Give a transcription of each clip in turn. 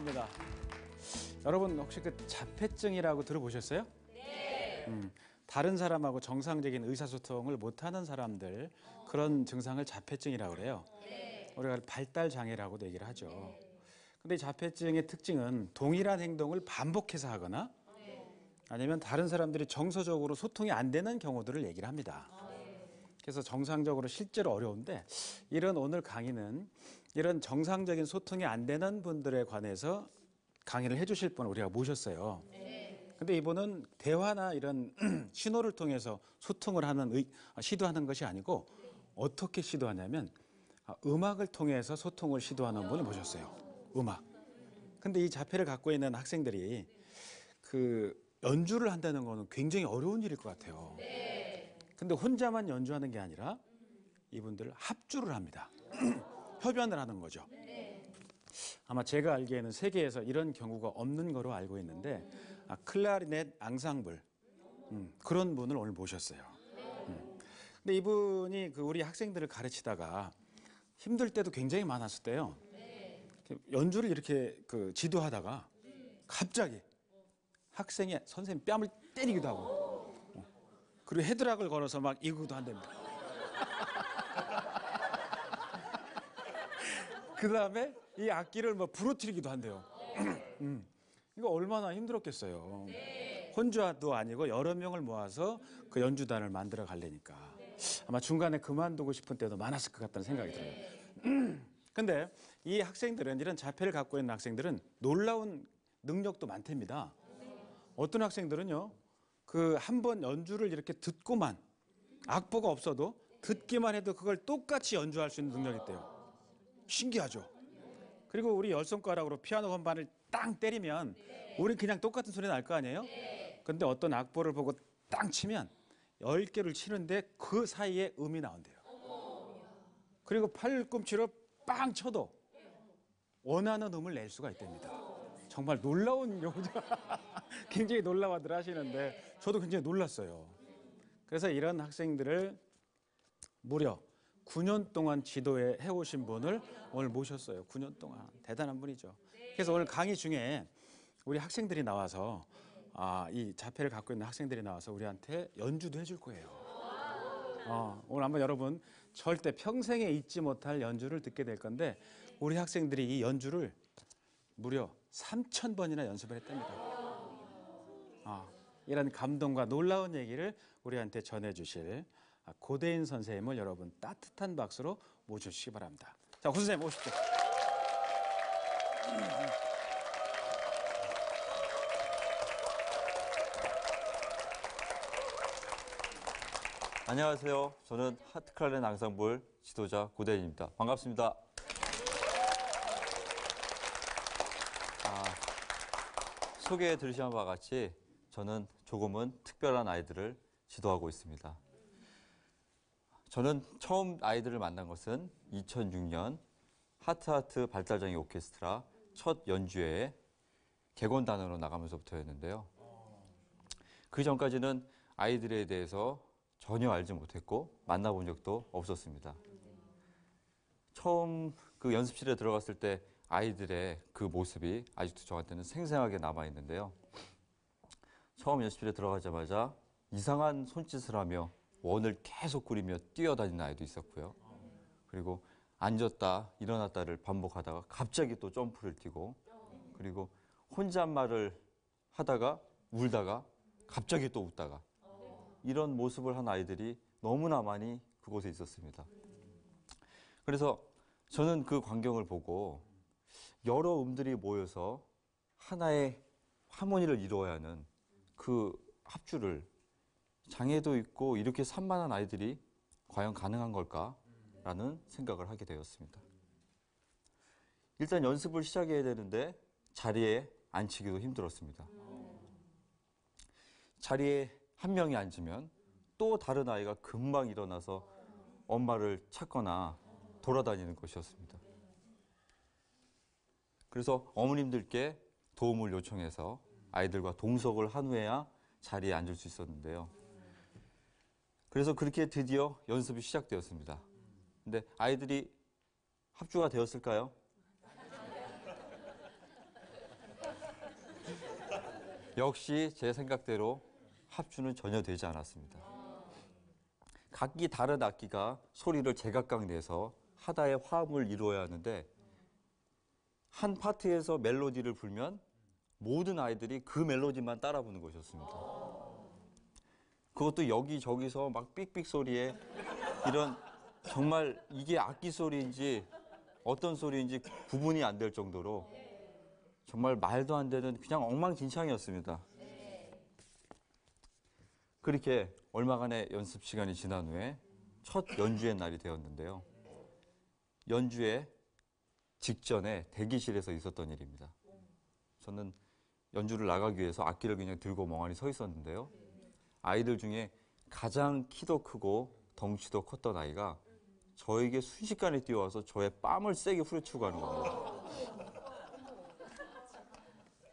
감사합니다. 여러분 혹시 그 자폐증이라고 들어보셨어요? 네. 다른 사람하고 정상적인 의사소통을 못하는 사람들 그런 증상을 자폐증이라고 그래요. 네. 우리가 발달 장애라고도 얘기를 하죠. 네. 근데 자폐증의 특징은 동일한 행동을 반복해서 하거나 아니면 다른 사람들이 정서적으로 소통이 안 되는 경우들을 얘기를 합니다. 그래서 정상적으로 실제로 어려운데 이런 오늘 강의는 이런 정상적인 소통이 안 되는 분들에 관해서 강의를 해주실 분을 우리가 모셨어요. 근데 이분은 대화나 이런 신호를 통해서 소통을 하는 시도하는 것이 아니고 어떻게 시도하냐면 음악을 통해서 소통을 시도하는 분을 모셨어요. 음악. 근데 이 자폐를 갖고 있는 학생들이 그 연주를 한다는 거는 굉장히 어려운 일일 것 같아요. 근데 혼자만 연주하는 게 아니라 이분들 합주를 합니다. 협연을 하는 거죠. 아마 제가 알기에는 세계에서 이런 경우가 없는 거로 알고 있는데 클라리넷 앙상블 그런 분을 오늘 모셨어요. 근데 이분이 그 우리 학생들을 가르치다가 힘들 때도 굉장히 많았을 때요. 연주를 이렇게 그 지도하다가 갑자기 학생이 선생님 뺨을 때리기도 하고 그리고 헤드락을 걸어서 막 이기도 한답니다. 그 다음에 이 악기를 뭐 부러뜨리기도 한대요. 이거 얼마나 힘들었겠어요. 혼자도 아니고 여러 명을 모아서 그 연주단을 만들어 가려니까 아마 중간에 그만두고 싶은 때도 많았을 것 같다는 생각이 들어요. 근데 이 학생들은 이런 자폐를 갖고 있는 학생들은 놀라운 능력도 많답니다. 어떤 학생들은요, 그 한 번 연주를 이렇게 듣고만 악보가 없어도 듣기만 해도 그걸 똑같이 연주할 수 있는 능력이 있대요. 신기하죠. 그리고 우리 열 손가락으로 피아노 건반을 땅 때리면 우리 그냥 똑같은 소리 날 거 아니에요? 근데 어떤 악보를 보고 땅 치면 10개를 치는데 그 사이에 음이 나온대요. 그리고 팔꿈치로 빵 쳐도 원하는 음을 낼 수가 있답니다. 정말 놀라운 용자. 굉장히 놀라워들 하시는데 저도 굉장히 놀랐어요. 그래서 이런 학생들을 무려 9년 동안 지도해 오신 분을 오늘 모셨어요. 9년 동안. 대단한 분이죠. 그래서 오늘 강의 중에 우리 학생들이 나와서 이 자폐를 갖고 있는 학생들이 나와서 우리한테 연주도 해줄 거예요. 오늘 한번 여러분 절대 평생에 잊지 못할 연주를 듣게 될 건데 우리 학생들이 이 연주를 무려 3,000번이나 연습을 했답니다. 이런 감동과 놀라운 얘기를 우리한테 전해주실 고대인 선생님을 여러분 따뜻한 박수로 모셔주시기 바랍니다. 자, 고 선생님 오십시오. 안녕하세요. 저는 하트클라리넷 앙상블 지도자 고대인입니다. 반갑습니다. 소개해 들으신 바와 같이 저는 조금은 특별한 아이들을 지도하고 있습니다. 저는 처음 아이들을 만난 것은 2006년 하트하트 발달장애 오케스트라 첫 연주회에 객원단으로 나가면서부터였는데요. 그 전까지는 아이들에 대해서 전혀 알지 못했고 만나본 적도 없었습니다. 처음 그 연습실에 들어갔을 때 아이들의 그 모습이 아직도 저한테는 생생하게 남아있는데요. 처음 연습실에 들어가자마자 이상한 손짓을 하며 원을 계속 그리며 뛰어다니는 아이도 있었고요. 그리고 앉았다 일어났다를 반복하다가 갑자기 또 점프를 뛰고 그리고 혼잣말을 하다가 울다가 갑자기 또 웃다가 이런 모습을 한 아이들이 너무나 많이 그곳에 있었습니다. 그래서 저는 그 광경을 보고 여러 음들이 모여서 하나의 하모니를 이루어야 하는 그 합주를 장애도 있고 이렇게 산만한 아이들이 과연 가능한 걸까라는 생각을 하게 되었습니다. 일단 연습을 시작해야 되는데 자리에 앉히기도 힘들었습니다. 자리에 한 명이 앉으면 또 다른 아이가 금방 일어나서 엄마를 찾거나 돌아다니는 것이었습니다. 그래서 어머님들께 도움을 요청해서 아이들과 동석을 한 후에야 자리에 앉을 수 있었는데요. 그래서 그렇게 드디어 연습이 시작되었습니다. 근데 아이들이 합주가 되었을까요? 역시 제 생각대로 합주는 전혀 되지 않았습니다. 각기 다른 악기가 소리를 제각각 내서 하나의 화음을 이루어야 하는데 한 파트에서 멜로디를 불면 모든 아이들이 그 멜로디만 따라 부는 것이었습니다. 그것도 여기저기서 막 삑삑 소리에 이런 정말 이게 악기 소리인지 어떤 소리인지 구분이 안 될 정도로 정말 말도 안 되는 그냥 엉망진창이었습니다. 그렇게 얼마간의 연습 시간이 지난 후에 첫 연주의 날이 되었는데요. 연주의 직전에 대기실에서 있었던 일입니다. 저는 연주를 나가기 위해서 악기를 그냥 들고 멍하니 서 있었는데요. 아이들 중에 가장 키도 크고 덩치도 컸던 아이가 저에게 순식간에 뛰어와서 저의 뺨을 세게 후려치고 가는 겁니다.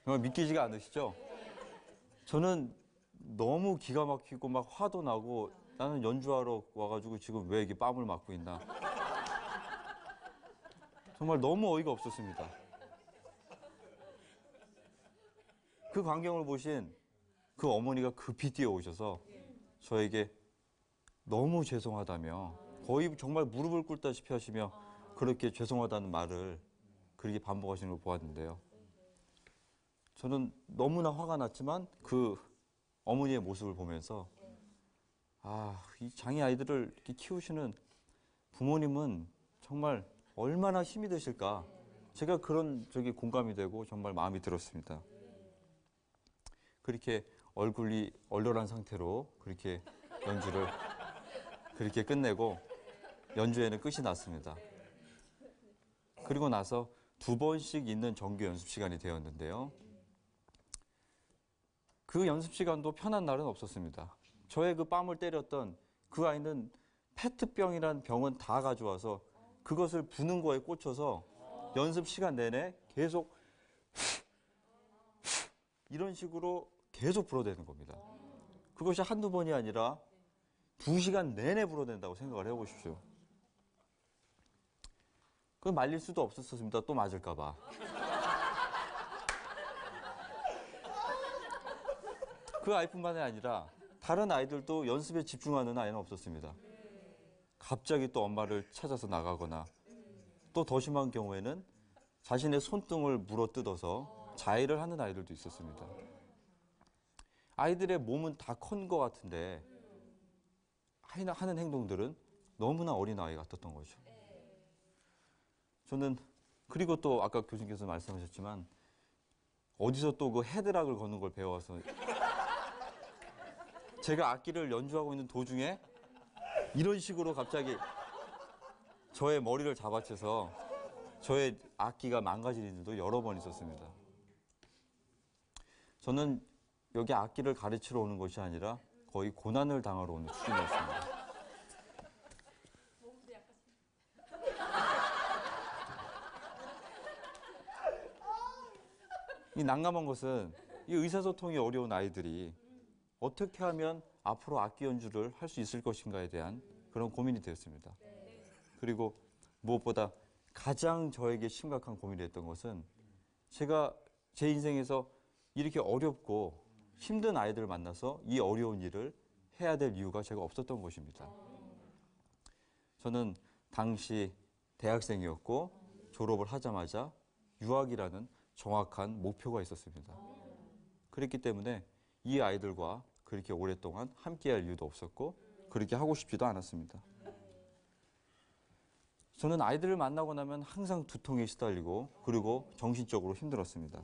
정말 믿기지가 않으시죠? 저는 너무 기가 막히고 막 화도 나고 나는 연주하러 와가지고 지금 왜 이게 뺨을 맞고 있나. 정말 너무 어이가 없었습니다. 그 광경을 보신 그 어머니가 급히 뛰어오셔서 저에게 너무 죄송하다며 거의 정말 무릎을 꿇다시피 하시며 그렇게 죄송하다는 말을 그렇게 반복하시는 걸 보았는데요. 저는 너무나 화가 났지만 그 어머니의 모습을 보면서 이 장애 아이들을 이렇게 키우시는 부모님은 정말 얼마나 힘이 드실까. 제가 그런 공감이 되고 정말 마음이 들었습니다. 그렇게 얼굴이 얼얼한 상태로 그렇게 연주를 그렇게 끝내고 연주회는 끝이 났습니다. 그리고 나서 2번씩 있는 정규 연습 시간이 되었는데요. 그 연습 시간도 편한 날은 없었습니다. 저의 그 뺨을 때렸던 그 아이는 페트병이라는 병은 다 가져와서 그것을 부는 거에 꽂혀서 연습 시간 내내 계속 이런 식으로 계속 불어대는 겁니다. 그것이 한두 번이 아니라 2시간 내내 불어댄다고 생각을 해보십시오. 그건 말릴 수도 없었습니다. 또 맞을까 봐. 그 아이뿐만이 아니라 다른 아이들도 연습에 집중하는 아이는 없었습니다. 갑자기 또 엄마를 찾아서 나가거나 또 더 심한 경우에는 자신의 손등을 물어뜯어서 자해를 하는 아이들도 있었습니다. 아이들의 몸은 다 큰 것 같은데 하는 행동들은 너무나 어린아이 같았던 거죠. 저는 그리고 또 아까 교수님께서 말씀하셨지만 어디서 또 그 헤드락을 거는 걸 배워서 제가 악기를 연주하고 있는 도중에 이런 식으로 갑자기 저의 머리를 잡아채서 저의 악기가 망가지는 일도 여러 번 있었습니다. 저는 여기 악기를 가르치러 오는 것이 아니라 거의 고난을 당하러 오는 수준이었습니다. 이 난감한 것은 이 의사소통이 어려운 아이들이 어떻게 하면 앞으로 악기 연주를 할 수 있을 것인가에 대한 그런 고민이 되었습니다. 그리고 무엇보다 가장 저에게 심각한 고민이 됐던 것은 제가 제 인생에서 이렇게 어렵고 힘든 아이들을 만나서 이 어려운 일을 해야 될 이유가 제가 없었던 것입니다. 저는 당시 대학생이었고 졸업을 하자마자 유학이라는 정확한 목표가 있었습니다. 그렇기 때문에 이 아이들과 그렇게 오랫동안 함께할 이유도 없었고 그렇게 하고 싶지도 않았습니다. 저는 아이들을 만나고 나면 항상 두통에 시달리고 그리고 정신적으로 힘들었습니다.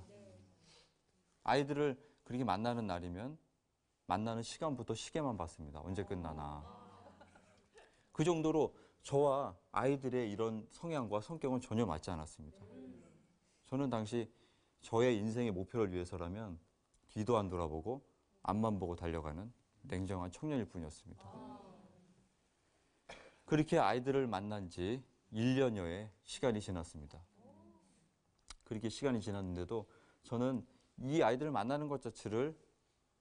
아이들을 그렇게 만나는 날이면 만나는 시간부터 시계만 봤습니다. 언제 끝나나. 그 정도로 저와 아이들의 이런 성향과 성격은 전혀 맞지 않았습니다. 저는 당시 저의 인생의 목표를 위해서라면 뒤도 안 돌아보고 앞만 보고 달려가는 냉정한 청년일 뿐이었습니다. 그렇게 아이들을 만난 지 1년여의 시간이 지났습니다. 그렇게 시간이 지났는데도 저는 이 아이들을 만나는 것 자체를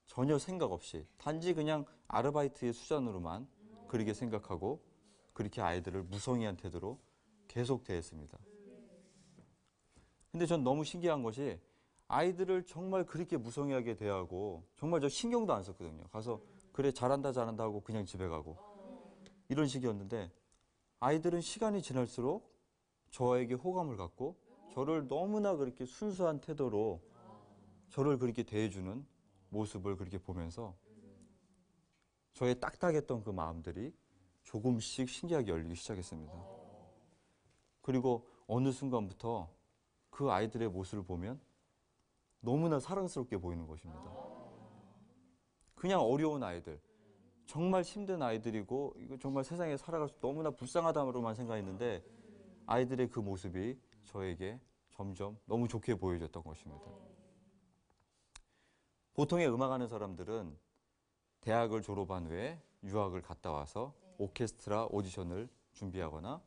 전혀 생각 없이 단지 그냥 아르바이트의 수단으로만 그렇게 생각하고 그렇게 아이들을 무성의한 태도로 계속 대했습니다. 근데 전 너무 신기한 것이 아이들을 정말 그렇게 무성의하게 대하고 정말 저 신경도 안 썼거든요. 가서 그래 잘한다 잘한다 하고 그냥 집에 가고 이런 식이었는데 아이들은 시간이 지날수록 저에게 호감을 갖고 저를 너무나 그렇게 순수한 태도로 저를 그렇게 대해주는 모습을 그렇게 보면서 저의 딱딱했던 그 마음들이 조금씩 신기하게 열리기 시작했습니다. 그리고 어느 순간부터 그 아이들의 모습을 보면 너무나 사랑스럽게 보이는 것입니다. 그냥 어려운 아이들, 정말 힘든 아이들이고 이거 정말 세상에 살아갈 수 너무나 불쌍하다로만 생각했는데 아이들의 그 모습이 저에게 점점 너무 좋게 보여졌던 것입니다. 보통의 음악하는 사람들은 대학을 졸업한 후에 유학을 갔다 와서 오케스트라 오디션을 준비하거나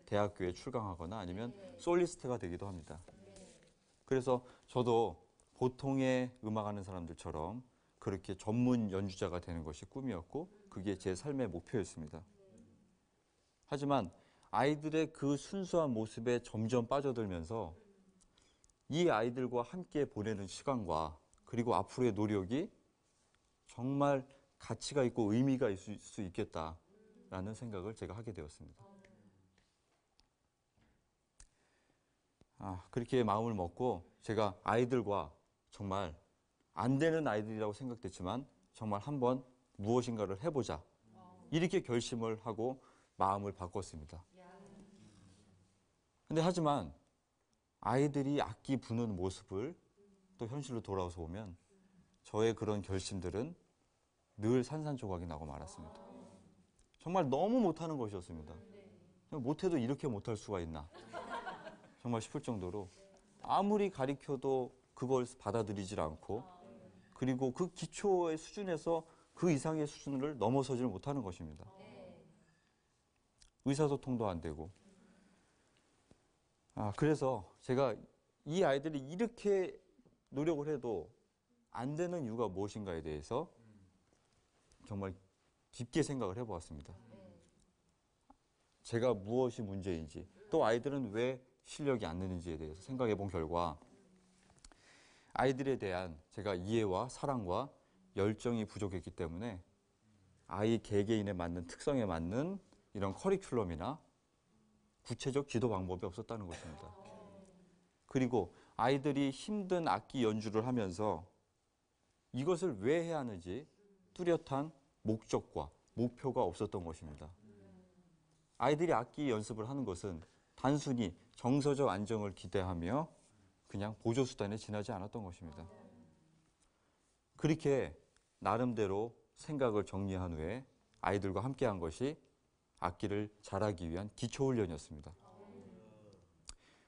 대학교에 출강하거나 아니면 솔리스트가 되기도 합니다. 그래서 저도 보통의 음악하는 사람들처럼 그렇게 전문 연주자가 되는 것이 꿈이었고 그게 제 삶의 목표였습니다. 하지만 아이들의 그 순수한 모습에 점점 빠져들면서 이 아이들과 함께 보내는 시간과 그리고 앞으로의 노력이 정말 가치가 있고 의미가 있을 수 있겠다라는 생각을 제가 하게 되었습니다. 그렇게 마음을 먹고 제가 아이들과 정말 안 되는 아이들이라고 생각됐지만 정말 한번 무엇인가를 해보자 이렇게 결심을 하고 마음을 바꿨습니다. 근데 하지만 아이들이 악기 부는 모습을 또 현실로 돌아와서 보면 저의 그런 결심들은 늘 산산조각이 나고 말았습니다. 정말 너무 못하는 것이었습니다. 못해도 이렇게 못할 수가 있나 정말 싶을 정도로 아무리 가르쳐도 그걸 받아들이질 않고 그리고 그 기초의 수준에서 그 이상의 수준을 넘어서지를 못하는 것입니다. 의사소통도 안 되고 그래서 제가 이 아이들이 이렇게 노력을 해도 안 되는 이유가 무엇인가에 대해서 정말 깊게 생각을 해보았습니다. 제가 무엇이 문제인지 또 아이들은 왜 실력이 안 느는지에 대해서 생각해 본 결과 아이들에 대한 제가 이해와 사랑과 열정이 부족했기 때문에 아이 개개인에 맞는 특성에 맞는 이런 커리큘럼이나 구체적 지도 방법이 없었다는 것입니다. 그리고 아이들이 힘든 악기 연주를 하면서 이것을 왜 해야 하는지 뚜렷한 목적과 목표가 없었던 것입니다. 아이들이 악기 연습을 하는 것은 단순히 정서적 안정을 기대하며 그냥 보조수단에 지나지 않았던 것입니다. 그렇게 나름대로 생각을 정리한 후에 아이들과 함께한 것이 악기를 잘하기 위한 기초훈련이었습니다.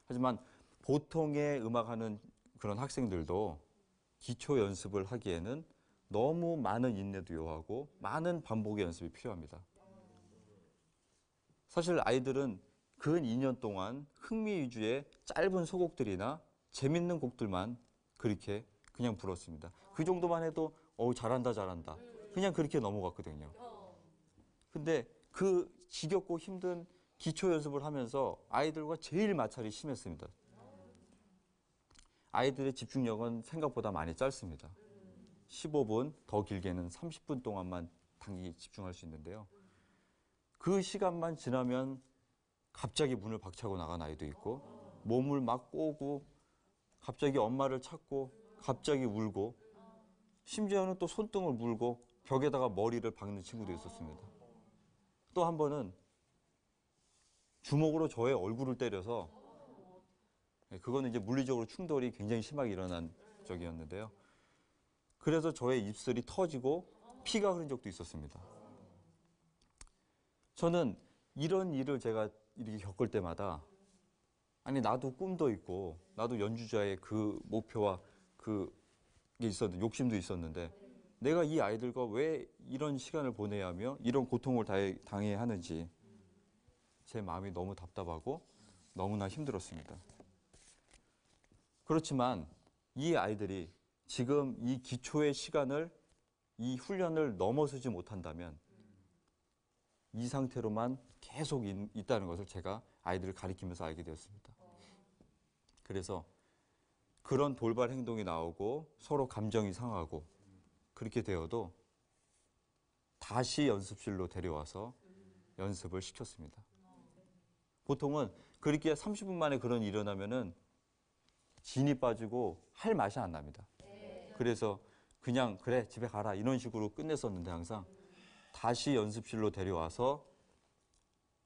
하지만 보통의 음악하는 그런 학생들도 기초 연습을 하기에는 너무 많은 인내도 요하고 많은 반복의 연습이 필요합니다. 사실 아이들은 근 2년 동안 흥미 위주의 짧은 소곡들이나 재밌는 곡들만 그렇게 그냥 불었습니다. 그 정도만 해도 잘한다 잘한다 그냥 그렇게 넘어갔거든요. 근데 그 지겹고 힘든 기초 연습을 하면서 아이들과 제일 마찰이 심했습니다. 아이들의 집중력은 생각보다 많이 짧습니다. 15분, 더 길게는 30분 동안만 단기 집중할 수 있는데요. 그 시간만 지나면 갑자기 문을 박차고 나간 아이도 있고 몸을 막 꼬고 갑자기 엄마를 찾고 갑자기 울고 심지어는 또 손등을 물고 벽에다가 머리를 박는 친구도 있었습니다. 또 한 번은 주먹으로 저의 얼굴을 때려서 그거는 이제 물리적으로 충돌이 굉장히 심하게 일어난 적이었는데요. 그래서 저의 입술이 터지고 피가 흐른 적도 있었습니다. 저는 이런 일을 제가 이렇게 겪을 때마다 아니 나도 꿈도 있고 나도 연주자의 그 목표와 그게 있었는데 욕심도 있었는데 내가 이 아이들과 왜 이런 시간을 보내야 하며 이런 고통을 당해야 하는지 제 마음이 너무 답답하고 너무나 힘들었습니다. 그렇지만 이 아이들이 지금 이 기초의 시간을 이 훈련을 넘어서지 못한다면 이 상태로만 계속 있다는 것을 제가 아이들을 가리키면서 알게 되었습니다. 그래서 그런 돌발 행동이 나오고 서로 감정이 상하고 그렇게 되어도 다시 연습실로 데려와서 연습을 시켰습니다. 보통은 그렇게 30분 만에 그런 일이 일어나면은 진이 빠지고 할 맛이 안 납니다. 그래서 그냥 그래 집에 가라 이런 식으로 끝냈었는데 항상 다시 연습실로 데려와서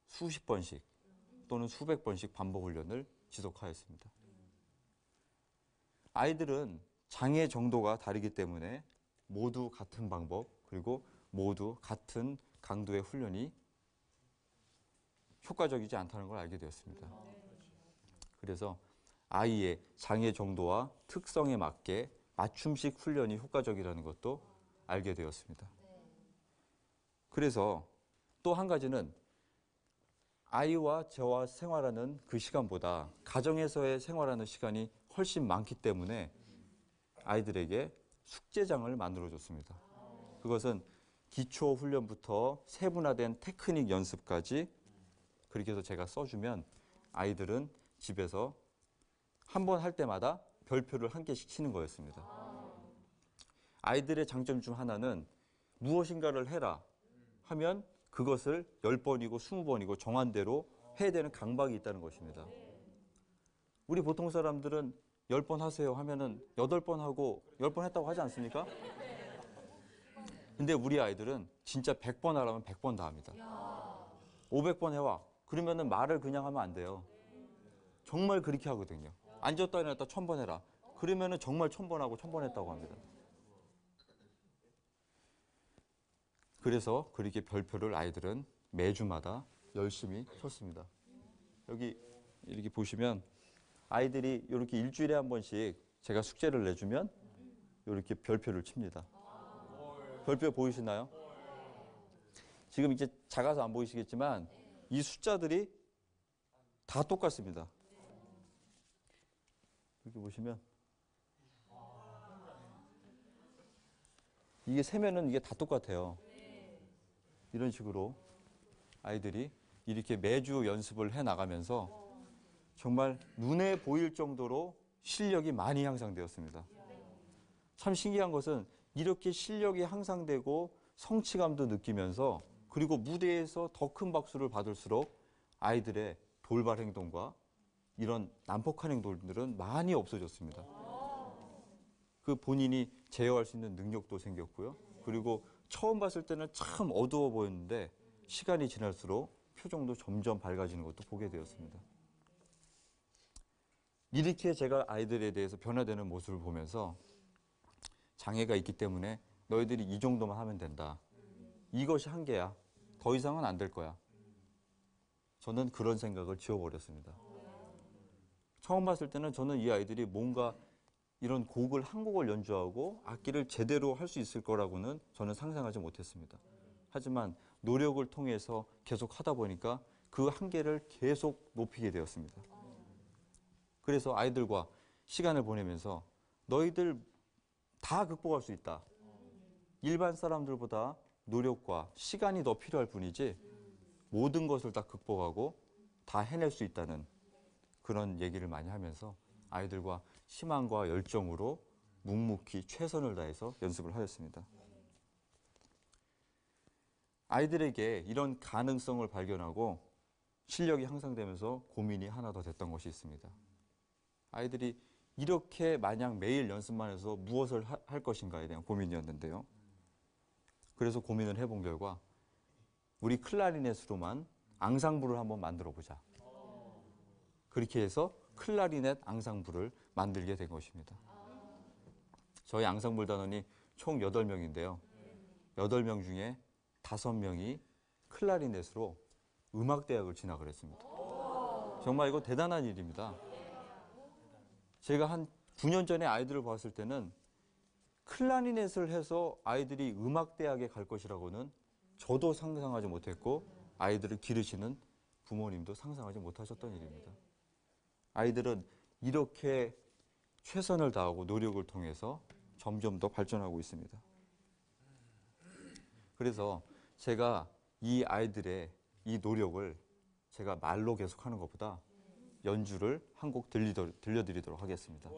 수십 번씩 또는 수백 번씩 반복 훈련을 지속하였습니다. 아이들은 장애 정도가 다르기 때문에 모두 같은 방법 그리고 모두 같은 강도의 훈련이 효과적이지 않다는 걸 알게 되었습니다. 그래서 아이의 장애 정도와 특성에 맞게 맞춤식 훈련이 효과적이라는 것도 알게 되었습니다. 그래서 또 한 가지는 아이와 저와 생활하는 그 시간보다 가정에서의 생활하는 시간이 훨씬 많기 때문에 아이들에게 숙제장을 만들어줬습니다. 그것은 기초 훈련부터 세분화된 테크닉 연습까지 그렇게 해서 제가 써주면 아이들은 집에서 한 번 할 때마다 별표를 한 개씩 치는 거였습니다. 아이들의 장점 중 하나는 무엇인가를 해라 하면 그것을 10번이고 20번이고 정한 대로 해야 되는 강박이 있다는 것입니다. 우리 보통 사람들은 10번 하세요 하면은 8번 하고 10번 했다고 하지 않습니까? 근데 우리 아이들은 진짜 100번 하라면 100번 다 합니다. 500번 해와. 그러면은 말을 그냥 하면 안 돼요. 정말 그렇게 하거든요. 앉았다 일어났다 1000번 해라. 그러면은 정말 1000번 하고 1000번 했다고 합니다. 그래서 그렇게 별표를 아이들은 매주마다 열심히 쳤습니다. 여기 이렇게 보시면 아이들이 이렇게 일주일에 한 번씩 제가 숙제를 내주면 이렇게 별표를 칩니다. 별표 보이시나요? 지금 이제 작아서 안 보이시겠지만 이 숫자들이 다 똑같습니다. 이렇게 보시면 이게 세면은 이게 다 똑같아요. 이런 식으로 아이들이 이렇게 매주 연습을 해 나가면서 정말 눈에 보일 정도로 실력이 많이 향상되었습니다. 참 신기한 것은 이렇게 실력이 향상되고 성취감도 느끼면서 그리고 무대에서 더 큰 박수를 받을수록 아이들의 돌발 행동과 이런 난폭한 행동들은 많이 없어졌습니다. 그 본인이 제어할 수 있는 능력도 생겼고요. 그리고 처음 봤을 때는 참 어두워 보였는데 시간이 지날수록 표정도 점점 밝아지는 것도 보게 되었습니다. 이렇게 제가 아이들에 대해서 변화되는 모습을 보면서 장애가 있기 때문에 너희들이 이 정도만 하면 된다. 이것이 한계야. 더 이상은 안 될 거야. 저는 그런 생각을 지워버렸습니다. 처음 봤을 때는 저는 이 아이들이 뭔가 이런 곡을 한 곡을 연주하고 악기를 제대로 할 수 있을 거라고는 저는 상상하지 못했습니다. 하지만 노력을 통해서 계속 하다 보니까 그 한계를 계속 높이게 되었습니다. 그래서 아이들과 시간을 보내면서 너희들 다 극복할 수 있다. 일반 사람들보다 노력과 시간이 더 필요할 뿐이지 모든 것을 다 극복하고 다 해낼 수 있다는 그런 얘기를 많이 하면서 아이들과 희망과 열정으로 묵묵히 최선을 다해서 연습을 하였습니다. 아이들에게 이런 가능성을 발견하고 실력이 향상되면서 고민이 하나 더 됐던 것이 있습니다. 아이들이 이렇게 마냥 매일 연습만 해서 무엇을 할 것인가에 대한 고민이었는데요. 그래서 고민을 해본 결과 우리 클라리넷으로만 앙상블을 한번 만들어 보자. 그렇게 해서 클라리넷 앙상블을 만들게 된 것입니다. 저희 앙상블 단원이 총 8명인데요. 8명 중에 5명이 클라리넷으로 음악대학을 진학을 했습니다. 정말 이거 대단한 일입니다. 제가 한 9년 전에 아이들을 봤을 때는 클라리넷을 해서 아이들이 음악대학에 갈 것이라고는 저도 상상하지 못했고 아이들을 기르시는 부모님도 상상하지 못하셨던 일입니다. 아이들은 이렇게 최선을 다하고 노력을 통해서 점점 더 발전하고 있습니다. 그래서 제가 이 아이들의 이 노력을 제가 말로 계속하는 것보다 연주를 한 곡 들려드리도록 하겠습니다.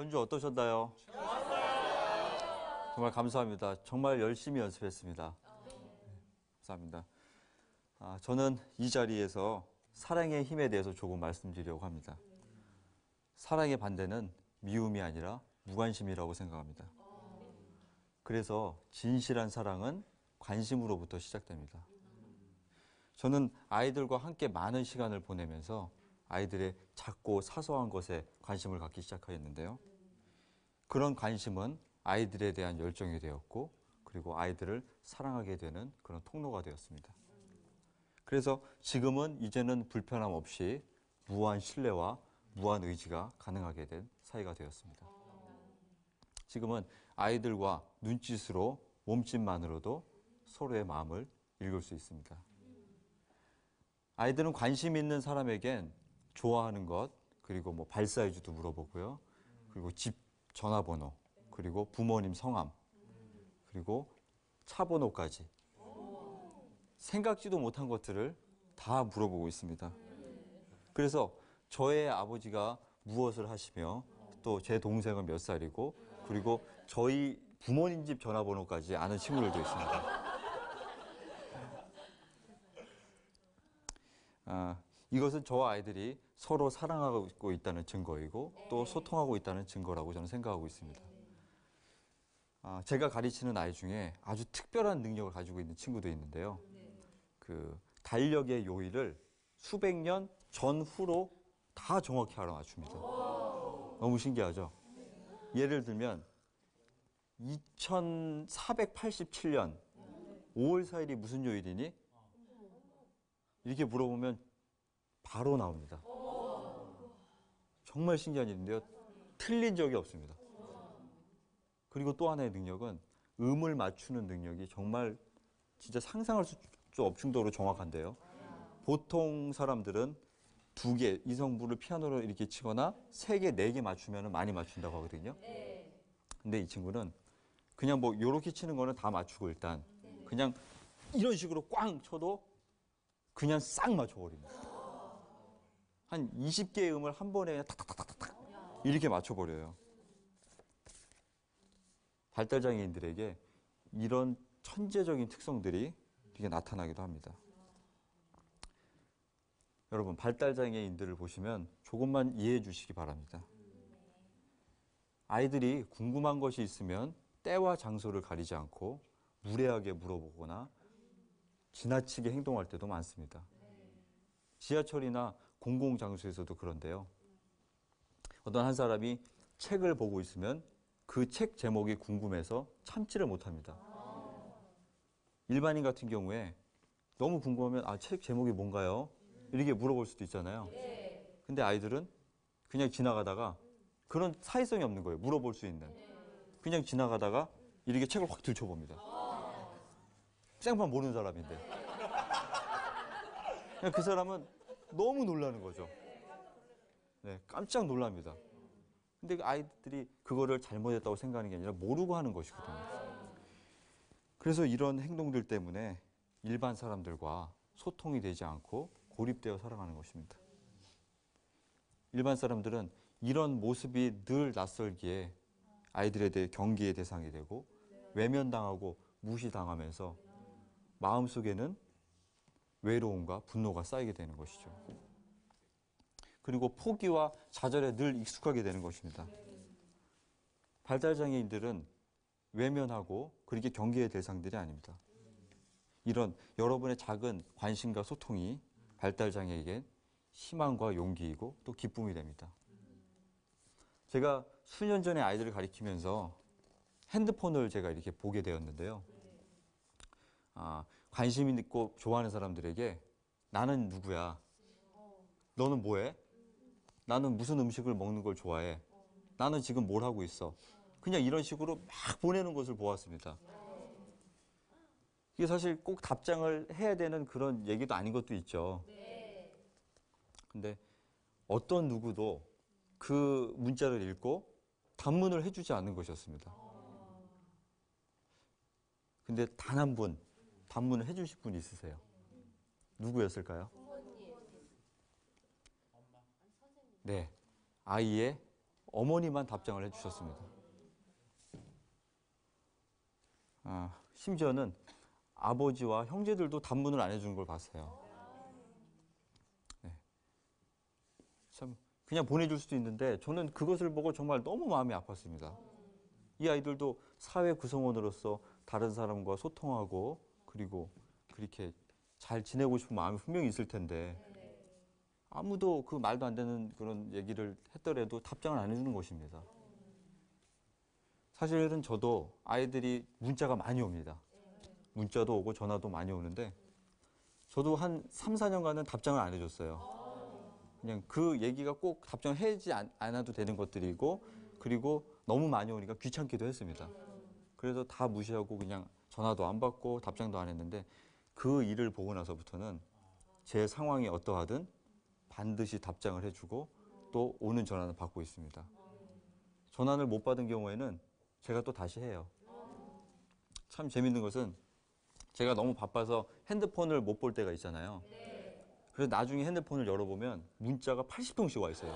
연주 어떠셨나요? 정말 감사합니다. 정말 열심히 연습했습니다. 감사합니다. 저는 이 자리에서 사랑의 힘에 대해서 조금 말씀드리려고 합니다. 사랑의 반대는 미움이 아니라 무관심이라고 생각합니다. 그래서 진실한 사랑은 관심으로부터 시작됩니다. 저는 아이들과 함께 많은 시간을 보내면서 아이들의 작고 사소한 것에 관심을 갖기 시작하였는데요. 그런 관심은 아이들에 대한 열정이 되었고, 그리고 아이들을 사랑하게 되는 그런 통로가 되었습니다. 그래서 지금은 이제는 불편함 없이 무한 신뢰와 무한 의지가 가능하게 된 사이가 되었습니다. 지금은 아이들과 눈짓으로 몸짓만으로도 서로의 마음을 읽을 수 있습니다. 아이들은 관심 있는 사람에겐 좋아하는 것, 그리고 뭐 발 사이즈도 물어보고요. 그리고 집 전화번호, 그리고 부모님 성함, 그리고 차 번호까지 생각지도 못한 것들을 다 물어보고 있습니다. 그래서 저의 아버지가 무엇을 하시며 또 제 동생은 몇 살이고 그리고 저희 부모님 집 전화번호까지 아는 친구들도 있습니다. 이것은 저와 아이들이 서로 사랑하고 있다는 증거이고 또 소통하고 있다는 증거라고 저는 생각하고 있습니다. 제가 가르치는 아이 중에 아주 특별한 능력을 가지고 있는 친구도 있는데요. 그 달력의 요일을 수백 년 전후로 다 정확히 알아맞춥니다. 너무 신기하죠? 예를 들면 2487년 5월 4일이 무슨 요일이니? 이렇게 물어보면 바로 나옵니다. 정말 신기한 일인데요. 틀린 적이 없습니다. 그리고 또 하나의 능력은 음을 맞추는 능력이 정말 진짜 상상할 수 없을 정도로 정확한데요. 보통 사람들은 2개, 이성부를 피아노로 이렇게 치거나 3개, 4개 맞추면 많이 맞춘다고 하거든요. 근데 이 친구는 그냥 뭐 요렇게 치는 거는 다 맞추고 일단 그냥 이런 식으로 꽝 쳐도 그냥 싹 맞춰버립니다. 한 20개의 음을 한 번에 그냥 탁탁탁탁탁 이렇게 맞춰버려요. 발달장애인들에게 이런 천재적인 특성들이 되게 나타나기도 합니다. 여러분, 발달장애인들을 보시면 조금만 이해해 주시기 바랍니다. 아이들이 궁금한 것이 있으면 때와 장소를 가리지 않고 무례하게 물어보거나 지나치게 행동할 때도 많습니다. 지하철이나 공공장소에서도 그런데요. 어떤 한 사람이 책을 보고 있으면 그 책 제목이 궁금해서 참지를 못합니다. 일반인 같은 경우에 너무 궁금하면 책 제목이 뭔가요? 이렇게 물어볼 수도 있잖아요. 근데 아이들은 그냥 지나가다가 그런 사회성이 없는 거예요. 물어볼 수 있는. 그냥 지나가다가 이렇게 책을 확 들춰봅니다. 생판 모르는 사람인데. 그 사람은 너무 놀라는 거죠. 네, 깜짝 놀랍니다. 근데 그 아이들이 그거를 잘못했다고 생각하는 게 아니라 모르고 하는 것이거든요. 그래서 이런 행동들 때문에 일반 사람들과 소통이 되지 않고 고립되어 살아가는 것입니다. 일반 사람들은 이런 모습이 늘 낯설기에 아이들에 대해 경계의 대상이 되고 외면당하고 무시당하면서 마음속에는 외로움과 분노가 쌓이게 되는 것이죠. 그리고 포기와 좌절에 늘 익숙하게 되는 것입니다. 발달장애인들은 외면하고 그렇게 경계의 대상들이 아닙니다. 이런 여러분의 작은 관심과 소통이 발달장애에겐 희망과 용기이고 또 기쁨이 됩니다. 제가 수년 전에 아이들을 가리키면서 핸드폰을 제가 이렇게 보게 되었는데요. 관심 있고 좋아하는 사람들에게 나는 누구야? 너는 뭐해? 나는 무슨 음식을 먹는 걸 좋아해? 나는 지금 뭘 하고 있어? 그냥 이런 식으로 막 보내는 것을 보았습니다. 이게 사실 꼭 답장을 해야 되는 그런 얘기도 아닌 것도 있죠. 근데 어떤 누구도 그 문자를 읽고 답문을 해주지 않는 것이었습니다. 근데 단 한 분 답문을 해주실 분 있으세요? 누구였을까요? 네, 아이의 어머니만 답장을 해주셨습니다. 심지어는 아버지와 형제들도 답문을 안 해주는 걸 봤어요. 네. 참 그냥 보내줄 수도 있는데 저는 그것을 보고 정말 너무 마음이 아팠습니다. 이 아이들도 사회 구성원으로서 다른 사람과 소통하고 그리고 그렇게 잘 지내고 싶은 마음이 분명히 있을 텐데 아무도 그 말도 안 되는 그런 얘기를 했더라도 답장을 안 해주는 것입니다. 사실은 저도 아이들이 문자가 많이 옵니다. 문자도 오고 전화도 많이 오는데 저도 한 3, 4년간은 답장을 안 해줬어요. 그냥 그 얘기가 꼭 답장하지 않아도 되는 것들이고 그리고 너무 많이 오니까 귀찮기도 했습니다. 그래서 다 무시하고 그냥 전화도 안 받고 답장도 안 했는데 그 일을 보고 나서부터는 제 상황이 어떠하든 반드시 답장을 해주고 또 오는 전화는 받고 있습니다. 전화를 못 받은 경우에는 제가 또 다시 해요. 참 재밌는 것은 제가 너무 바빠서 핸드폰을 못 볼 때가 있잖아요. 그래서 나중에 핸드폰을 열어보면 문자가 80통씩 와 있어요.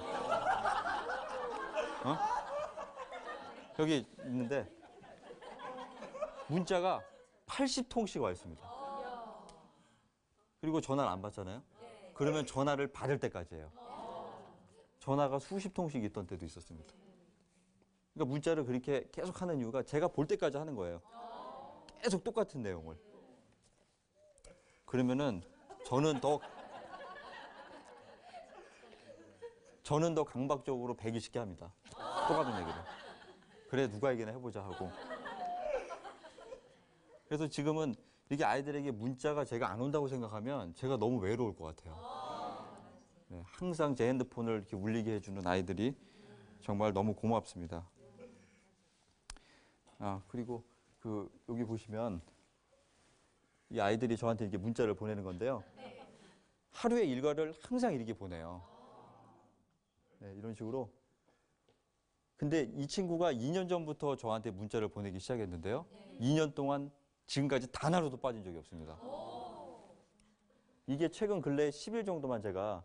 어? 여기 있는데 문자가 80통씩 와 있습니다. 그리고 전화를 안 받잖아요. 그러면 전화를 받을 때까지예요. 전화가 수십 통씩 있던 때도 있었습니다. 그러니까 문자를 그렇게 계속 하는 이유가 제가 볼 때까지 하는 거예요. 계속 똑같은 내용을. 그러면은 저는 더 강박적으로 120개 합니다. 똑같은 얘기를. 그래 누가 얘기나 해보자 하고. 그래서 지금은 이게 아이들에게 문자가 제가 안 온다고 생각하면 제가 너무 외로울 것 같아요. 네, 항상 제 핸드폰을 이렇게 울리게 해주는 아이들이 정말 너무 고맙습니다. 그리고 여기 보시면 이 아이들이 저한테 이렇게 문자를 보내는 건데요. 하루의 일과를 항상 이렇게 보내요. 네, 이런 식으로. 근데 이 친구가 2년 전부터 저한테 문자를 보내기 시작했는데요. 2년 동안 지금까지 단 하루도 빠진 적이 없습니다. 이게 최근 근래 10일 정도만 제가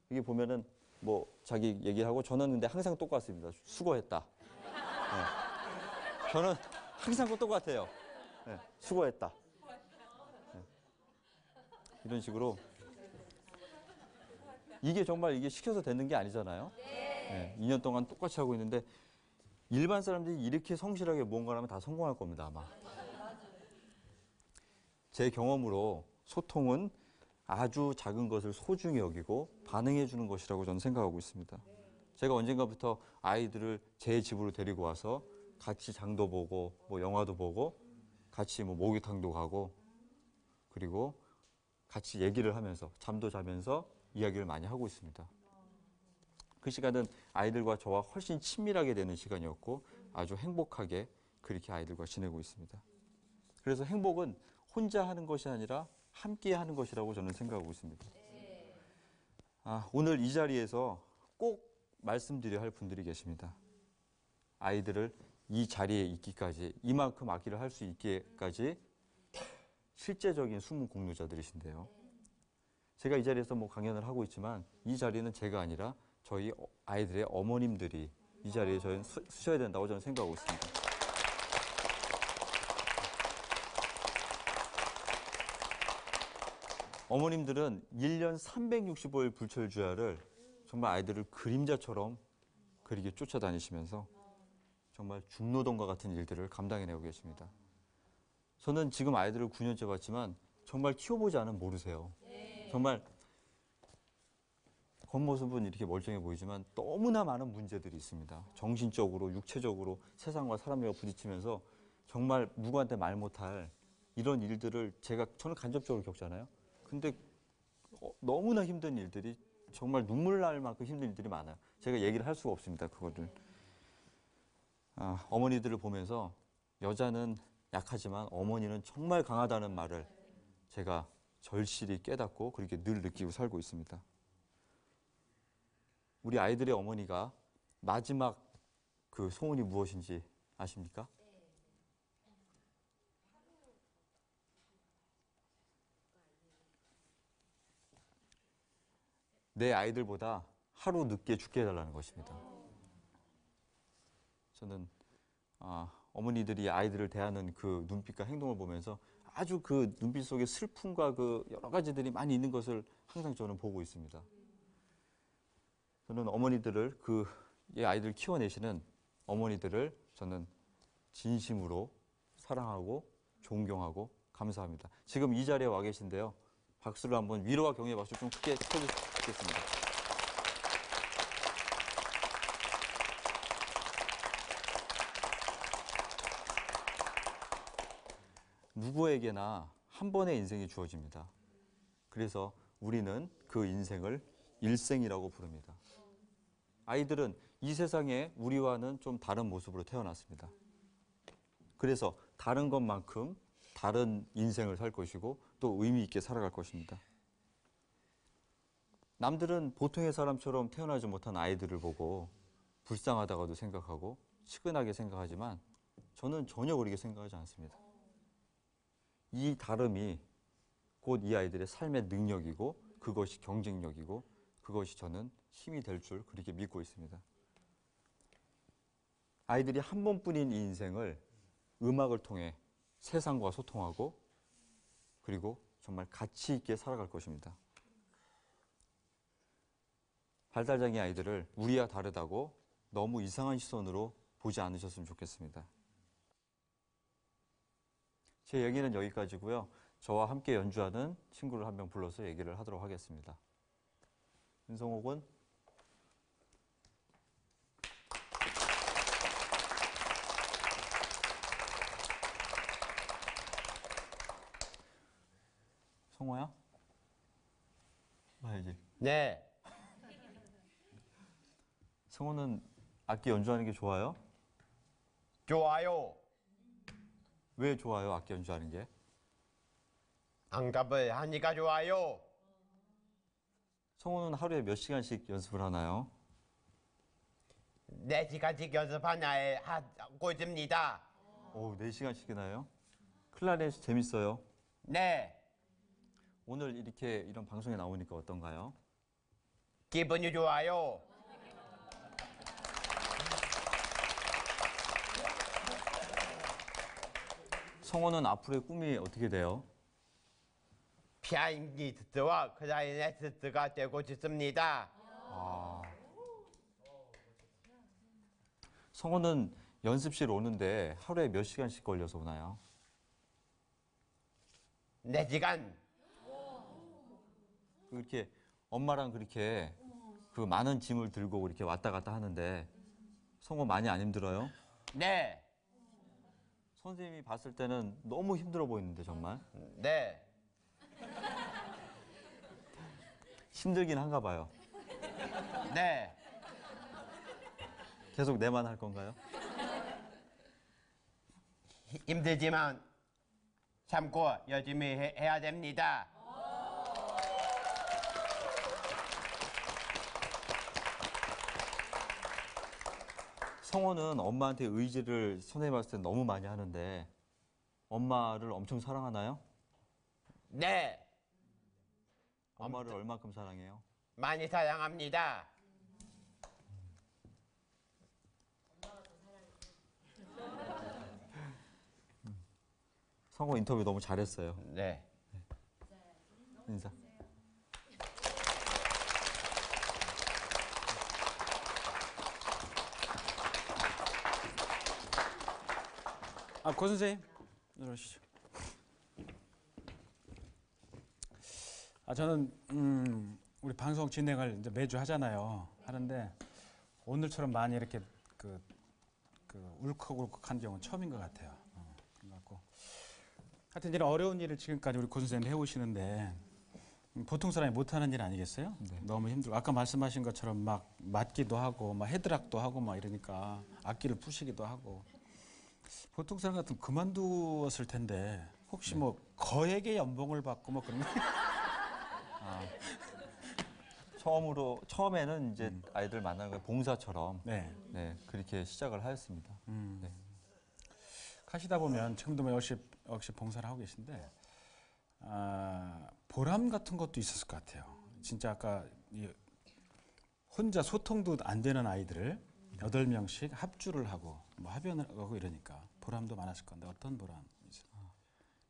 이게 보면은 뭐 자기 얘기하고 저는 근데 항상 똑같습니다. 수고했다. 네. 저는 항상 똑같아요. 네. 수고했다. 네. 이런 식으로. 이게 정말 이게 시켜서 되는 게 아니잖아요. 네. 2년 동안 똑같이 하고 있는데 일반 사람들이 이렇게 성실하게 무언가를 하면 다 성공할 겁니다, 아마. 제 경험으로 소통은 아주 작은 것을 소중히 여기고 반응해 주는 것이라고 저는 생각하고 있습니다. 제가 언젠가부터 아이들을 제 집으로 데리고 와서 같이 장도 보고 뭐 영화도 보고 같이 뭐 목욕탕도 가고 그리고 같이 얘기를 하면서 잠도 자면서 이야기를 많이 하고 있습니다. 그 시간은 아이들과 저와 훨씬 친밀하게 되는 시간이었고 아주 행복하게 그렇게 아이들과 지내고 있습니다. 그래서 행복은 혼자 하는 것이 아니라 함께 하는 것이라고 저는 생각하고 있습니다. 오늘 이 자리에서 꼭 말씀드려야 할 분들이 계십니다. 아이들을 이 자리에 있기까지 이만큼 아기를 할 수 있기까지 실제적인 숨은 공로자들이신데요. 제가 이 자리에서 뭐 강연을 하고 있지만 이 자리는 제가 아니라 저희 아이들의 어머님들이 이 자리에 저희는 서셔야 된다고 저는 생각하고 있습니다. 어머님들은 1년 365일 불철주야를 정말 아이들을 그림자처럼 그리게 쫓아다니시면서 정말 중노동과 같은 일들을 감당해내고 계십니다. 저는 지금 아이들을 9년째 봤지만 정말 키워보지 않으면 모르세요. 정말 겉모습은 이렇게 멀쩡해 보이지만 너무나 많은 문제들이 있습니다. 정신적으로, 육체적으로 세상과 사람들과 부딪히면서 정말 누구한테 말 못할 이런 일들을 저는 간접적으로 겪잖아요. 근데 너무나 힘든 일들이 정말 눈물 날 만큼 힘든 일들이 많아요. 제가 얘기를 할 수가 없습니다. 그거를. 어머니들을 보면서 여자는 약하지만 어머니는 정말 강하다는 말을 제가 절실히 깨닫고 그렇게 늘 느끼고 살고 있습니다. 우리 아이들의 어머니가 마지막 그 소원이 무엇인지 아십니까? 내 아이들보다 하루 늦게 죽게 해달라는 것입니다. 저는 어머니들이 아이들을 대하는 그 눈빛과 행동을 보면서 아주 그 눈빛 속에 슬픔과 그 여러 가지들이 많이 있는 것을 항상 저는 보고 있습니다. 저는 어머니들을 이 아이들 키워내시는 어머니들을 저는 진심으로 사랑하고 존경하고 감사합니다. 지금 이 자리에 와 계신데요. 박수를 한번 위로와 격려의 박수 좀 크게 쳐주시겠습니다. 누구에게나 한 번의 인생이 주어집니다. 그래서 우리는 그 인생을 일생이라고 부릅니다. 아이들은 이 세상에 우리와는 좀 다른 모습으로 태어났습니다. 그래서 다른 것만큼 다른 인생을 살 것이고 또 의미 있게 살아갈 것입니다. 남들은 보통의 사람처럼 태어나지 못한 아이들을 보고 불쌍하다고도 생각하고 측은하게 생각하지만 저는 전혀 그렇게 생각하지 않습니다. 이 다름이 곧 이 아이들의 삶의 능력이고 그것이 경쟁력이고 그것이 저는 힘이 될 줄 그렇게 믿고 있습니다. 아이들이 한 번뿐인 이 인생을 음악을 통해 세상과 소통하고 그리고 정말 가치 있게 살아갈 것입니다. 발달장애 아이들을 우리와 다르다고 너무 이상한 시선으로 보지 않으셨으면 좋겠습니다. 제 얘기는 여기까지고요. 저와 함께 연주하는 친구를 한 명 불러서 얘기를 하도록 하겠습니다. 윤성옥은 성호야? 봐야지. 네, 성호는 악기 연주하는 게 좋아요? 좋아요. 왜 좋아요, 악기 연주하는 게? 안갑을 하니까 좋아요. 성호는 하루에 몇 시간씩 연습을 하나요? 4시간씩 연습하나에 하고 있습니다. 오, 4시간씩이나 해요? 클라리넷 재밌어요. 네, 오늘 이런 방송에 나오니까 어떤가요? 기분이 좋아요. 성호는 앞으로의 꿈이 어떻게 돼요? 피아니스트와 클라리네티스트가 되고 싶습니다. 성호는 연습실 오는데 하루에 몇 시간씩 걸려서 오나요? 4시간. 그렇게 엄마랑 그렇게 그 많은 짐을 들고 그렇게 왔다 갔다 하는데 성호 많이 안 힘들어요? 네, 선생님이 봤을 때는 너무 힘들어 보이는데 정말 네, 힘들긴 한가 봐요. 네. 계속 내만 할 건가요? 힘들지만 참고 열심히 해야 됩니다. 성호는 엄마한테 의지를 선생님 봤을 때 너무 많이 하는데 엄마를 엄청 사랑하나요? 네, 엄마를 얼만큼 사랑해요? 많이 사랑합니다. 성호 인터뷰 너무 잘했어요. 네. 인사. 고 선생님, 들어오시죠. 저는 우리 방송 진행을 이제 매주 하잖아요. 하는데 오늘처럼 많이 이렇게 그 울컥울컥한 경우는 처음인 것 같아요. 그래갖고 하여튼 이런 어려운 일을 지금까지 우리 고 선생님 해오시는데 보통 사람이 못하는 일 아니겠어요? 네. 너무 힘들고 아까 말씀하신 것처럼 막 맞기도 하고 막 헤드락도 하고 막 이러니까 악기를 푸시기도 하고 보통 사람 같으면 그만두었을 텐데 혹시 뭐 거액의 연봉을 받고 뭐 그런 거 처음에는 이제 아이들 만나는 거 봉사처럼 네. 그렇게 시작을 하였습니다. 네. 하시다 보면 지금도 뭐 역시 봉사를 하고 계신데 보람 같은 것도 있었을 것 같아요. 진짜 아까 혼자 소통도 안 되는 아이들을 8명씩 합주를 하고 뭐 합연을 하고 이러니까 보람도 많았을 건데 어떤 보람이죠?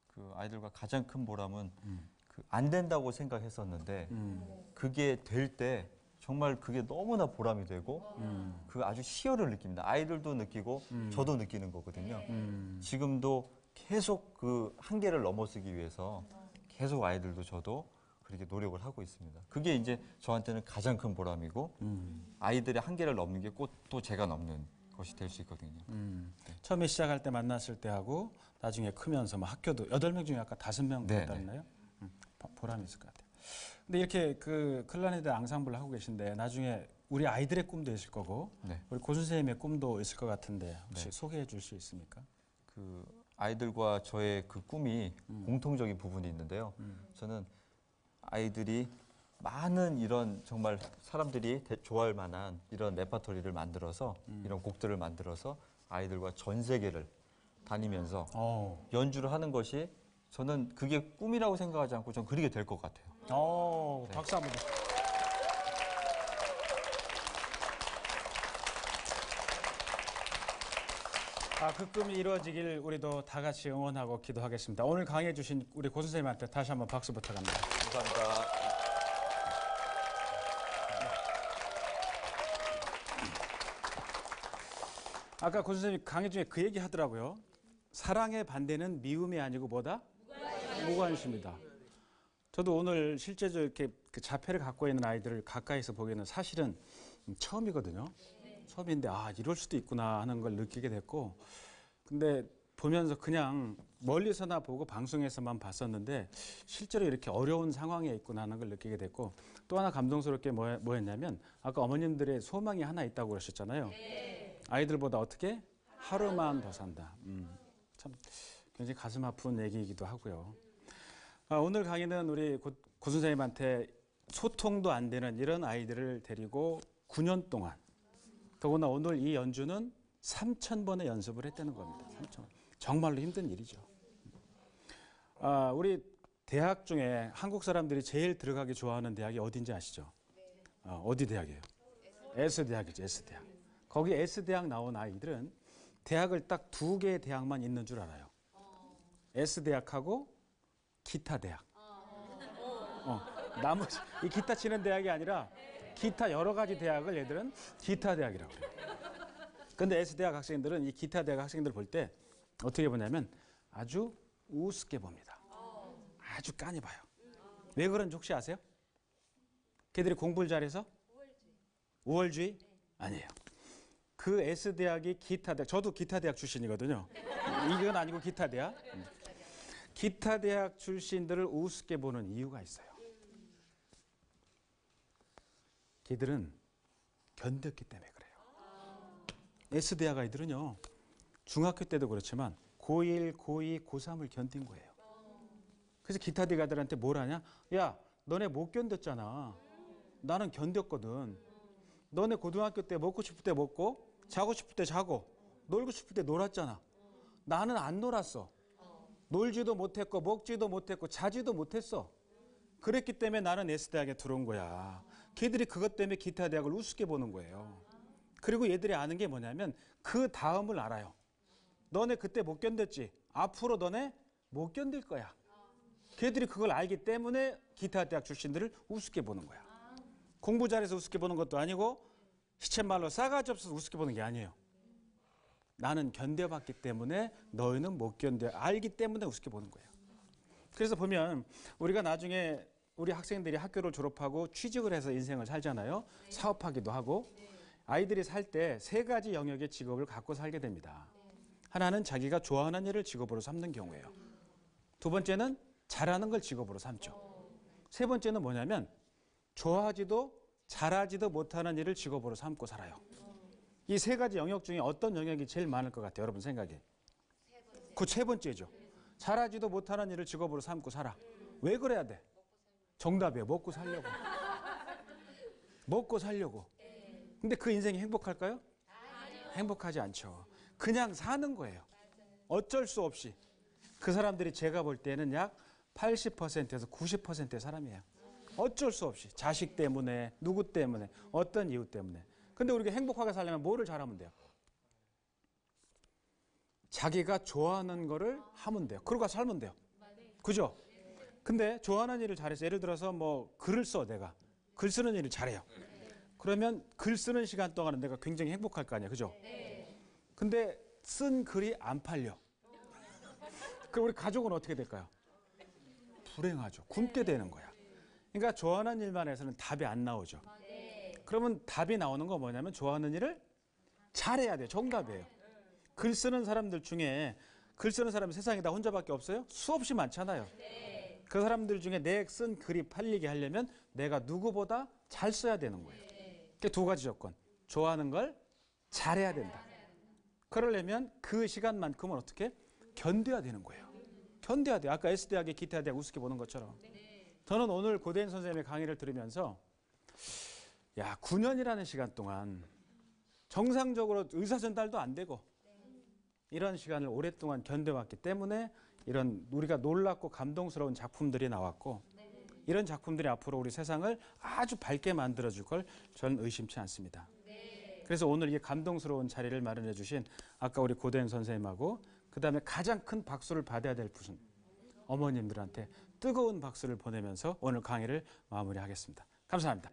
그 아이들과 가장 큰 보람은 안 된다고 생각했었는데 그게 될 때 정말 그게 너무나 보람이 되고 그 아주 희열을 느낍니다. 아이들도 느끼고 저도 느끼는 거거든요. 지금도 계속 그 한계를 넘어서기 위해서 계속 아이들도 저도 그렇게 노력을 하고 있습니다. 그게 이제 저한테는 가장 큰 보람이고 아이들의 한계를 넘는 게 꼭 또 제가 넘는 것이 될 수 있거든요. 처음에 시작할 때 만났을 때 하고 나중에 크면서 뭐 학교도 8명 중에 아까 5명 네, 됐다나요? 보람이 있을 것 같아요. 근데 이렇게 그 클라리넷 앙상블을 하고 계신데 나중에 우리 아이들의 꿈도 있을 거고 네. 우리 고 선생님의 꿈도 있을 것 같은데 혹시 네. 소개해 줄 수 있습니까? 그 아이들과 저의 그 꿈이 공통적인 부분이 있는데요. 저는 아이들이 많은 이런 정말 사람들이 좋아할 만한 이런 레퍼토리를 만들어서 이런 곡들을 만들어서 아이들과 전 세계를 다니면서 연주를 하는 것이 저는 그게 꿈이라고 생각하지 않고 전 그렇게 될 것 같아요. 박수 한번. 그 꿈이 이루어지길 우리도 다 같이 응원하고 기도하겠습니다. 오늘 강의해 주신 우리 고 선생님한테 다시 한번 박수 부탁합니다. 감사합니다. 아까 고 선생님이 강의 중에 그 얘기 하더라고요. 사랑의 반대는 미움이 아니고 뭐다? 무관심이다. 저도 오늘 실제로 이렇게 그 자폐를 갖고 있는 아이들을 가까이서 보기에는 사실은 처음이거든요. 처음인데 이럴 수도 있구나 하는 걸 느끼게 됐고, 근데 보면서 그냥 멀리서나 보고 방송에서만 봤었는데 실제로 이렇게 어려운 상황에 있구나 하는 걸 느끼게 됐고, 또 하나 감동스럽게 뭐였냐면 아까 어머님들의 소망이 하나 있다고 그러셨잖아요. 아이들보다 어떻게? 하루만 더 산다. 참 굉장히 가슴 아픈 얘기이기도 하고요. 오늘 강의는 우리 고 선생님한테 소통도 안 되는 이런 아이들을 데리고 9년 동안, 더구나 오늘 이 연주는 3,000번의 연습을 했다는 겁니다. 3,000번. 정말로 힘든 일이죠. 우리 대학 중에 한국 사람들이 제일 들어가기 좋아하는 대학이 어딘지 아시죠? 어디 대학이에요? S대학이죠. S대학. 거기 S대학 나온 아이들은 대학을 딱 2개의 대학만 있는 줄 알아요. S대학하고 기타대학. 나머지 이 기타 치는 대학이 아니라 기타 여러 가지 대학을 얘들은 기타대학이라고 해요. 근데 S대학 학생들은 이 기타대학 학생들 볼 때 어떻게 보냐면 아주 우습게 봅니다. 아주 깐이 봐요. 왜 그런지 혹시 아세요? 걔들이 공부를 잘해서? 우월주의? 아니에요. 그 S대학이 기타대학, 저도 기타대학 출신이거든요. 이건 아니고 기타대학. 기타대학 출신들을 우습게 보는 이유가 있어요. 걔들은 견뎠기 때문에 그래요. S대학 아이들은요, 중학교 때도 그렇지만 고1, 고2, 고3을 견딘 거예요. 그래서 기타대학 아들한테 뭘 하냐? 야, 너네 못 견뎠잖아. 나는 견뎠거든. 너네 고등학교 때 먹고 싶을 때 먹고 자고 싶을 때 자고 놀고 싶을 때 놀았잖아. 나는 안 놀았어. 놀지도 못했고 먹지도 못했고 자지도 못했어. 그랬기 때문에 나는 S대학에 들어온 거야. 걔들이 그것 때문에 기타대학을 우습게 보는 거예요. 그리고 얘들이 아는 게 뭐냐면 그 다음을 알아요. 너네 그때 못 견뎠지? 앞으로 너네 못 견딜 거야. 걔들이 그걸 알기 때문에 기타대학 출신들을 우습게 보는 거야. 공부 잘해서 우습게 보는 것도 아니고 시쳇말로 싸가지 없어서 우습게 보는 게 아니에요. 나는 견뎌봤기 때문에 너희는 못 견뎌. 알기 때문에 우습게 보는 거예요. 그래서 보면 우리가 나중에 우리 학생들이 학교를 졸업하고 취직을 해서 인생을 살잖아요. 사업하기도 하고. 아이들이 살 때 3가지 영역의 직업을 갖고 살게 됩니다. 하나는 자기가 좋아하는 일을 직업으로 삼는 경우예요. 2번째는 잘하는 걸 직업으로 삼죠. 3번째는 뭐냐면 좋아하지도 잘하지도 못하는 일을 직업으로 삼고 살아요. 이 3가지 영역 중에 어떤 영역이 제일 많을 것 같아요? 여러분 생각에. 그 3번째죠. 잘하지도 못하는 일을 직업으로 삼고 살아. 왜 그래야 돼? 정답이에요. 먹고 살려고. 먹고 살려고. 근데 그 인생이 행복할까요? 행복하지 않죠. 그냥 사는 거예요. 어쩔 수 없이. 그 사람들이 제가 볼 때는 약 80%에서 90%의 사람이에요. 어쩔 수 없이. 자식 때문에, 누구 때문에, 어떤 이유 때문에. 근데 우리가 행복하게 살려면 뭐를 잘하면 돼요? 자기가 좋아하는 거를 하면 돼요. 그러고 살면 돼요. 그죠? 근데 좋아하는 일을 잘해서 예를 들어서 뭐 글을 써 내가. 글 쓰는 일을 잘해요. 그러면 글 쓰는 시간 동안은 내가 굉장히 행복할 거 아니야. 그죠? 근데 쓴 글이 안 팔려. 그럼 우리 가족은 어떻게 될까요? 불행하죠. 굶게 되는 거야. 그러니까 좋아하는 일만 해서는 답이 안 나오죠. 그러면 답이 나오는 건 뭐냐면 좋아하는 일을 잘해야 돼요. 정답이에요. 글 쓰는 사람들 중에 글 쓰는 사람이 세상에 다 혼자밖에 없어요? 수없이 많잖아요. 그 사람들 중에 내 쓴 글이 팔리게 하려면 내가 누구보다 잘 써야 되는 거예요. 그 2가지 조건. 좋아하는 걸 잘해야 된다. 그러려면 그 시간만큼은 어떻게? 견뎌야 되는 거예요. 견뎌야 돼요. 아까 S대학의 기타대학 우습게 보는 것처럼. 저는 오늘 고대인 선생님의 강의를 들으면서 9년이라는 시간 동안 정상적으로 의사 전달도 안 되고 이런 시간을 오랫동안 견뎌왔기 때문에 이런 우리가 놀랍고 감동스러운 작품들이 나왔고 이런 작품들이 앞으로 우리 세상을 아주 밝게 만들어줄 걸 저는 의심치 않습니다. 그래서 오늘 이 감동스러운 자리를 마련해 주신 아까 우리 고대현 선생님하고 그다음에 가장 큰 박수를 받아야 될 분은 어머님들한테 뜨거운 박수를 보내면서 오늘 강의를 마무리하겠습니다. 감사합니다.